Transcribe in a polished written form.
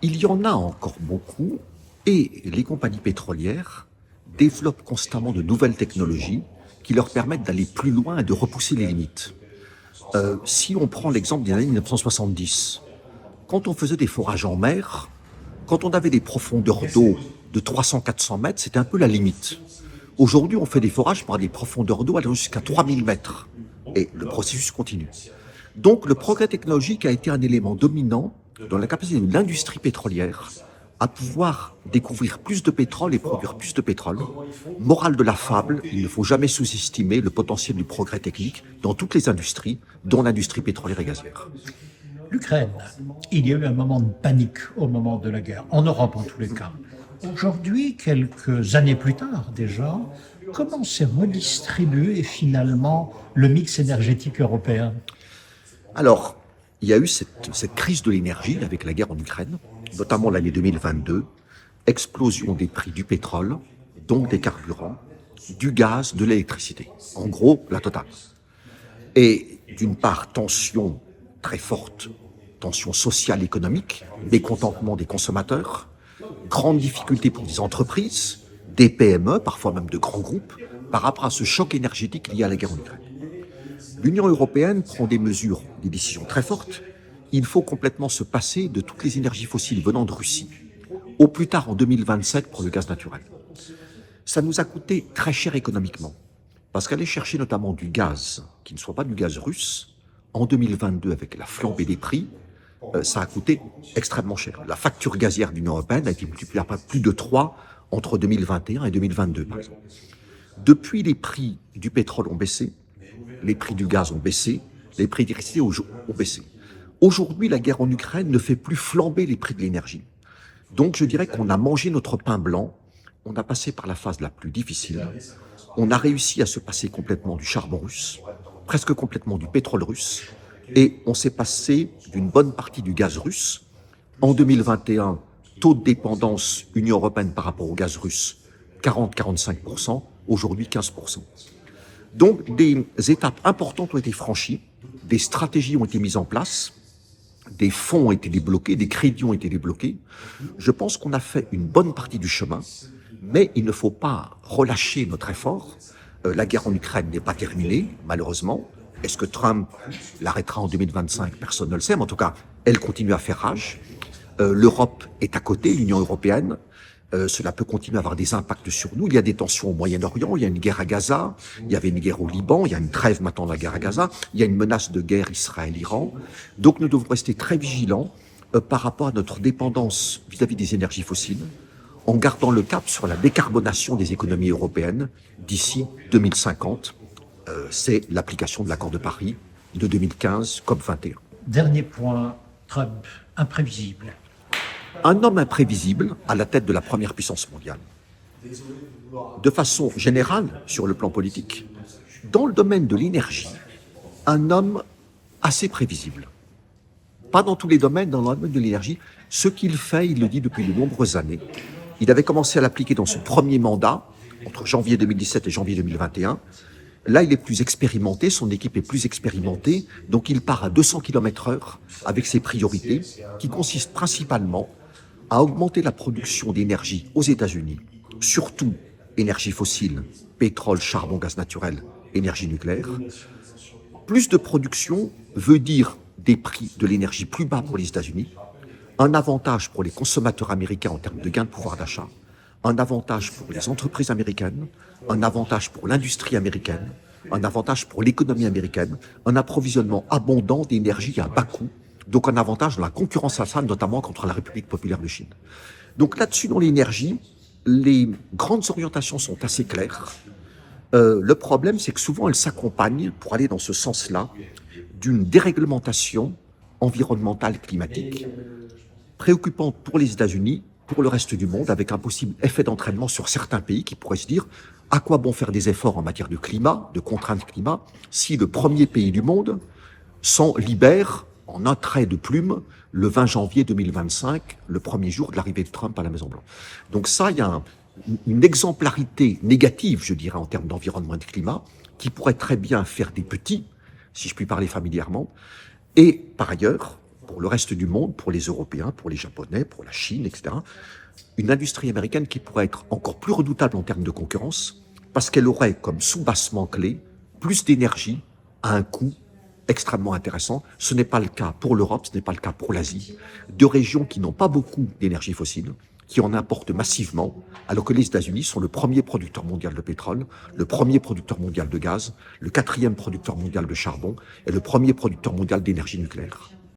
Il y en a encore beaucoup et les compagnies pétrolières développent constamment de nouvelles technologies qui leur permettent d'aller plus loin et de repousser les limites. Si on prend l'exemple des années 1970, quand on faisait des forages en mer, quand on avait des profondeurs d'eau de 300-400 mètres, c'était un peu la limite. Aujourd'hui, on fait des forages par des profondeurs d'eau allant jusqu'à 3000 mètres. Et le processus continue. Donc, le progrès technologique a été un élément dominant dans la capacité de l'industrie pétrolière à pouvoir découvrir plus de pétrole et produire plus de pétrole. Morale de la fable, il ne faut jamais sous-estimer le potentiel du progrès technique dans toutes les industries, dont l'industrie pétrolière et gazière. L'Ukraine, il y a eu un moment de panique au moment de la guerre, en Europe en tous les cas. Aujourd'hui, quelques années plus tard déjà, comment s'est redistribué finalement le mix énergétique européen? Alors, il y a eu cette crise de l'énergie avec la guerre en Ukraine, notamment l'année 2022, explosion des prix du pétrole, donc des carburants, du gaz, de l'électricité. En gros, la totale. Et d'une part, tension très forte, tension sociale, économique, mécontentement des consommateurs, grande difficulté pour des entreprises, des PME, parfois même de grands groupes, par rapport à ce choc énergétique lié à la guerre en Ukraine. L'Union européenne prend des mesures, des décisions très fortes. Il faut complètement se passer de toutes les énergies fossiles venant de Russie, au plus tard en 2027 pour le gaz naturel. Ça nous a coûté très cher économiquement, parce qu'aller chercher notamment du gaz, qui ne soit pas du gaz russe, en 2022 avec la flambée des prix, ça a coûté extrêmement cher. La facture gazière de l'Union européenne a été multipliée par plus de 3 entre 2021 et 2022, par exemple. Depuis, les prix du pétrole ont baissé, les prix du gaz ont baissé, les prix de l'électricité ont baissé. Aujourd'hui, la guerre en Ukraine ne fait plus flamber les prix de l'énergie. Donc, je dirais qu'on a mangé notre pain blanc, on a passé par la phase la plus difficile, on a réussi à se passer complètement du charbon russe, presque complètement du pétrole russe, et on s'est passé d'une bonne partie du gaz russe. En 2021, taux de dépendance Union européenne par rapport au gaz russe, 40-45%, aujourd'hui 15%. Donc, des étapes importantes ont été franchies, des stratégies ont été mises en place, des fonds ont été débloqués, des crédits ont été débloqués. Je pense qu'on a fait une bonne partie du chemin, mais il ne faut pas relâcher notre effort. La guerre en Ukraine n'est pas terminée, malheureusement. Est-ce que Trump l'arrêtera en 2025? Personne ne le sait, mais en tout cas, elle continue à faire rage. L'Europe est à côté, l'Union européenne. Cela peut continuer à avoir des impacts sur nous. Il y a des tensions au Moyen-Orient, il y a une guerre à Gaza, il y avait une guerre au Liban, il y a une trêve maintenant de la guerre à Gaza, il y a une menace de guerre Israël-Iran. Donc nous devons rester très vigilants par rapport à notre dépendance vis-à-vis des énergies fossiles, en gardant le cap sur la décarbonation des économies européennes d'ici 2050. C'est l'application de l'accord de Paris de 2015, COP21. Dernier point, Trump, imprévisible. Un homme imprévisible à la tête de la première puissance mondiale. De façon générale, sur le plan politique, dans le domaine de l'énergie, un homme assez prévisible. Pas dans tous les domaines, dans le domaine de l'énergie. Ce qu'il fait, il le dit depuis de nombreuses années. Il avait commencé à l'appliquer dans son premier mandat, entre janvier 2017 et janvier 2021. Là, il est plus expérimenté, son équipe est plus expérimentée, donc il part à 200 km/h avec ses priorités, qui consistent principalement à augmenter la production d'énergie aux États-Unis, surtout énergie fossile, pétrole, charbon, gaz naturel, énergie nucléaire. Plus de production veut dire des prix de l'énergie plus bas pour les États-Unis, un avantage pour les consommateurs américains en termes de gain de pouvoir d'achat, un avantage pour les entreprises américaines, un avantage pour l'industrie américaine, un avantage pour l'économie américaine, un approvisionnement abondant d'énergie à bas coût, donc un avantage dans la concurrence sociale, notamment contre la République populaire de Chine. Donc là-dessus, dans l'énergie, les grandes orientations sont assez claires. Le problème, c'est que souvent, elles s'accompagnent, pour aller dans ce sens-là, d'une déréglementation environnementale climatique, préoccupante pour les États-Unis, pour le reste du monde, avec un possible effet d'entraînement sur certains pays qui pourraient se dire à quoi bon faire des efforts en matière de climat, de contraintes climat, si le premier pays du monde s'en libère en un trait de plume le 20 janvier 2025, le premier jour de l'arrivée de Trump à la Maison-Blanche. Donc ça, il y a une exemplarité négative, je dirais, en termes d'environnement et de climat, qui pourrait très bien faire des petits, si je puis parler familièrement. Et par ailleurs, pour le reste du monde, pour les Européens, pour les Japonais, pour la Chine, etc. Une industrie américaine qui pourrait être encore plus redoutable en termes de concurrence, parce qu'elle aurait comme sous-bassement clé plus d'énergie à un coût extrêmement intéressant. Ce n'est pas le cas pour l'Europe, ce n'est pas le cas pour l'Asie. Deux régions qui n'ont pas beaucoup d'énergie fossile, qui en importent massivement, alors que les États-Unis sont le premier producteur mondial de pétrole, le premier producteur mondial de gaz, le quatrième producteur mondial de charbon et le premier producteur mondial d'énergie nucléaire.